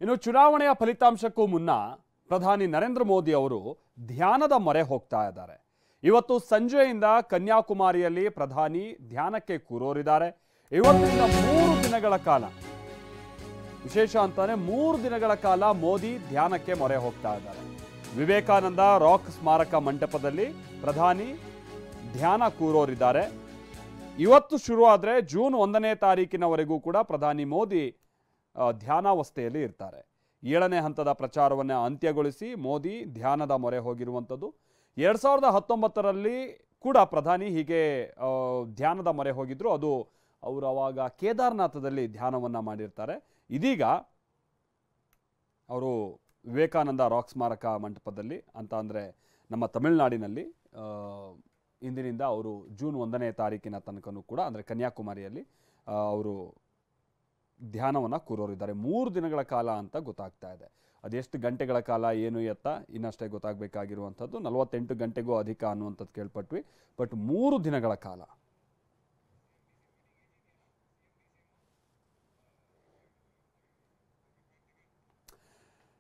ಇನ್ನು ಚುನಾವಣೆಯ ಫಲಿತಾಂಶಕ್ಕೂ ಮುನ್ನ ಪ್ರಧಾನಿ ನರೇಂದ್ರ ಮೋದಿ ಅವರು ಧ್ಯಾನದ ಮೊರೆ ಹೋಗ್ತಾ ಇದ್ದಾರೆ. ಇವತ್ತು ಸಂಜೆಯಿಂದ ಕನ್ಯಾಕುಮಾರಿಯಲ್ಲಿ ಪ್ರಧಾನಿ ಧ್ಯಾನಕ್ಕೆ ಕೂರೋರಿದ್ದಾರೆ. ಇವತ್ತಿನಿಂದ 3 ದಿನಗಳ ಕಾಲ ವಿಶೇಷ ಅಂತಾನೆ 3 ದಿನಗಳ ಕಾಲ ಮೋದಿ ಧ್ಯಾನಕ್ಕೆ ಮೊರೆ ಹೋಗ್ತಾ ಇದ್ದಾರೆ. ವಿವೇಕಾನಂದ ರಾಕ್ ಸ್ಮಾರಕ ಮಂಟಪದಲ್ಲಿ ಪ್ರಧಾನಿ ಧ್ಯಾನ ಕೂರೋರಿದ್ದಾರೆ. ಇವತ್ತು ಶುರು ಆದರೆ ಜೂನ್ 1ನೇ ತಾರೀಕಿನವರೆಗೂ ಕೂಡ ಪ್ರಧಾನಿ ಮೋದಿ ಧ್ಯಾನಾವಸ್ಥೆಯಲ್ಲಿ ಇರ್ತಾರೆ. 7ನೇ ಹಂತದ ಪ್ರಚಾರವನ್ನು ಅಂತ್ಯಗೊಳಿಸಿ ಮೋದಿ ಧ್ಯಾನದ ಮೊರೆ ಹೋಗಿರುವಂಥದ್ದು. 2019ರಲ್ಲಿ ಕೂಡ ಪ್ರಧಾನಿ ಹೀಗೆ ಧ್ಯಾನದ ಮೊರೆ ಹೋಗಿದ್ರು. ಅದು ಅವರು ಅವಾಗ ಕೇದಾರನಾಥದಲ್ಲಿ ಧ್ಯಾನವನ್ನು ಮಾಡಿರ್ತಾರೆ. ಇದೀಗ ಅವರು ವಿವೇಕಾನಂದ ರಾಕ್ ಸ್ಮಾರಕ ಮಂಟಪದಲ್ಲಿ ಅಂತ ಅಂದರೆ ನಮ್ಮ ತಮಿಳುನಾಡಿನಲ್ಲಿ ಇಂದಿನಿಂದ ಅವರು ಜೂನ್ 1ನೇ ತಾರೀಕಿನ ತನಕನೂ ಕೂಡ ಅಂದರೆ ಕನ್ಯಾಕುಮಾರಿಯಲ್ಲಿ ಅವರು ಧ್ಯಾನವನ್ನು ಕೂರೋರಿದ್ದಾರೆ. 3 ದಿನಗಳ ಕಾಲ ಅಂತ ಗೊತ್ತಾಗ್ತಾ ಇದೆ. ಅದೆಷ್ಟು ಗಂಟೆಗಳ ಕಾಲ ಏನು ಎತ್ತ ಇನ್ನಷ್ಟೇ ಗೊತ್ತಾಗಬೇಕಾಗಿರುವಂಥದ್ದು. 48 ಗಂಟೆಗೂ ಅಧಿಕ ಅನ್ನುವಂಥದ್ದು ಕೇಳ್ಪಟ್ವಿ. ಬಟ್ 3 ದಿನಗಳ ಕಾಲ